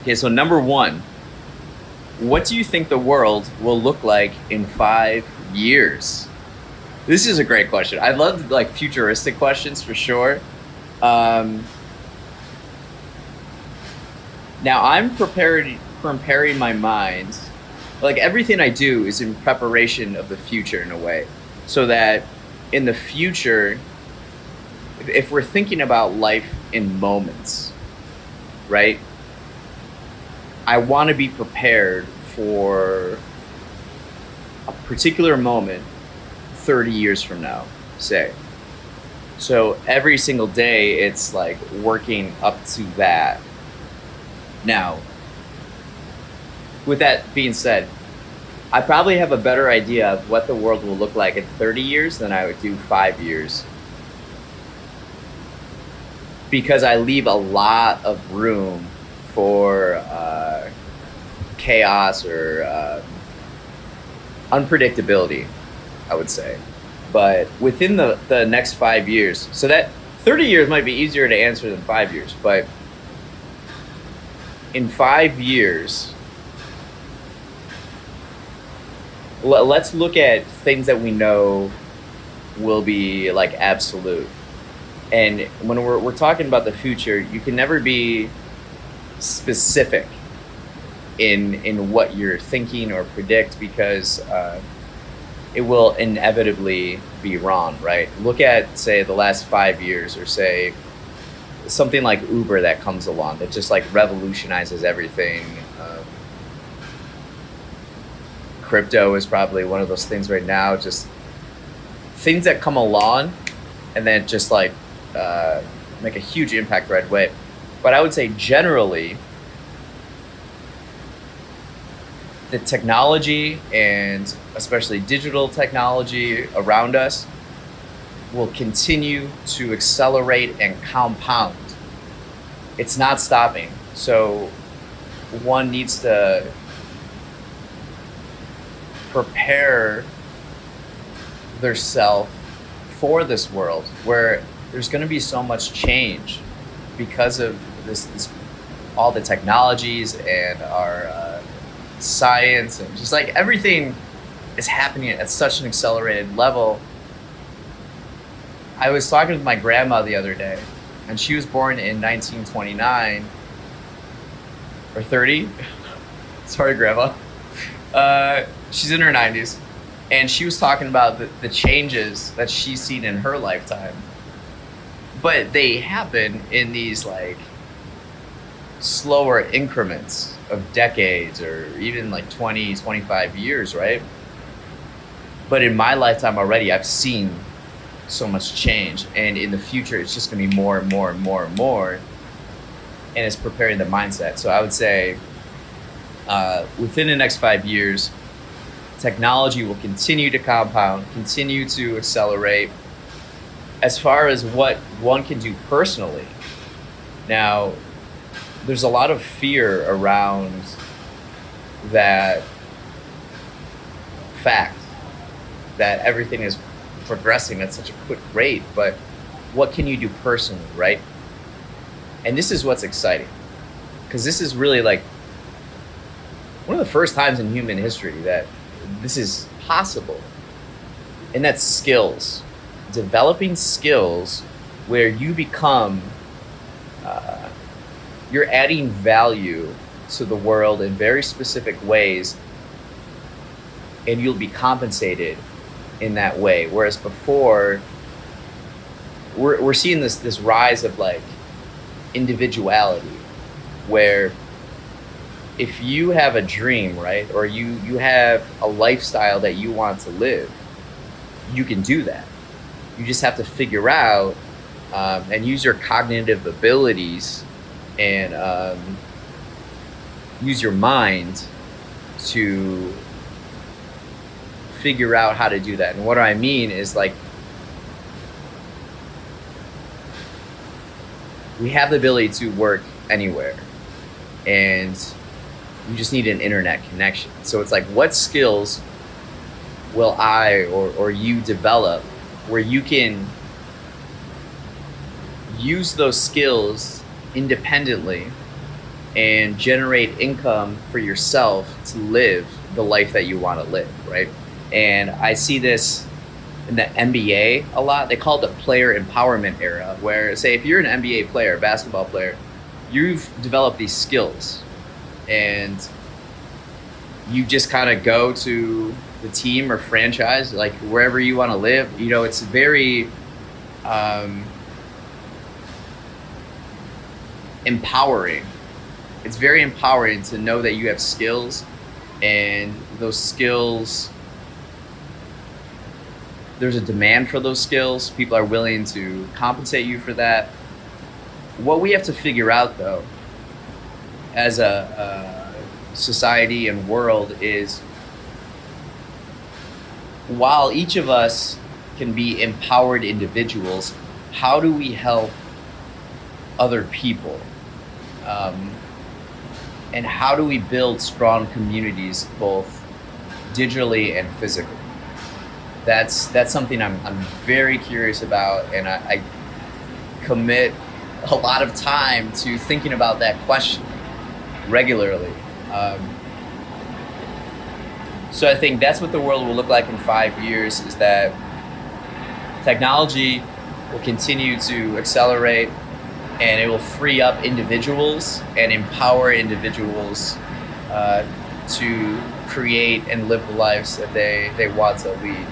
Okay, so number one, what do you think the world will look like in 5 years? This is a great question. I love like futuristic questions for sure. Um, Now I'm preparing my mind. Like everything I do is in preparation of the future in a way, so that in the future, if we're thinking about life in moments, right? I want to be prepared for a particular moment 30 years from now, say. So every single day, it's like working up to that. Now, with that being said, I probably have a better idea of what the world will look like in 30 years than I would do 5 years, because I leave a lot of room for chaos or unpredictability, I would say. But within the next 5 years, so that 30 years might be easier to answer than 5 years, but in 5 years, let's look at things that we know will be like absolute. And when we're talking about the future, you can never be specific in what you're thinking or predict, because it will inevitably be wrong, right? Look at, say, the last 5 years, or say something like Uber that comes along that just like revolutionizes everything. Crypto is probably one of those things right now, just things that come along and then just like make a huge impact right away. But I would say generally, the technology, and especially digital technology around us, will continue to accelerate and compound. It's not stopping. So one needs to prepare themselves for this world where there's going to be so much change because of this all the technologies and our science, and just like everything is happening at such an accelerated level. I was talking with my grandma the other day, and she was born in 1929 or 30. Sorry, grandma. She's in her 90s, and she was talking about the changes that she's seen in her lifetime. But they happen in these like slower increments of decades, or even like 20, 25 years, right? But in my lifetime already, I've seen so much change, and in the future it's just going to be more and more and more and more, and it's preparing the mindset. So I would say within the next 5 years, technology will continue to compound, continue to accelerate. As far as what one can do personally, now there's a lot of fear around that fact that everything is progressing at such a quick rate, but what can you do personally, right? And this is what's exciting, because this is really like one of the first times in human history that this is possible. And that's skills, developing skills where you become, you're adding value to the world in very specific ways, and you'll be compensated in that way. Whereas before, we're seeing this rise of like individuality, where if you have a dream, right, or you have a lifestyle that you want to live, you can do that. You just have to figure out and use your cognitive abilities, and use your mind to figure out how to do that. And what I mean is, like, we have the ability to work anywhere, and you just need an internet connection. So it's like, what skills will I or you develop where you can use those skills independently and generate income for yourself to live the life that you want to live, right? And I see this in the NBA a lot. They call it the player empowerment era, where, say, if you're an NBA player, basketball player, you've developed these skills and you just kind of go to the team or franchise, like wherever you want to live. It's very um, empowering. It's very empowering to know that you have skills, and those skills, there's a demand for those skills. People are willing to compensate you for that. What we have to figure out, though, as a society and world, is while each of us can be empowered individuals, how do we help other people? Um, and how do we build strong communities, both digitally and physically? That's something I'm very curious about, and I commit a lot of time to thinking about that question regularly. Um, so I think that's what the world will look like in 5 years, is that technology will continue to accelerate, and it will free up individuals and empower individuals to create and live the lives that they want to lead.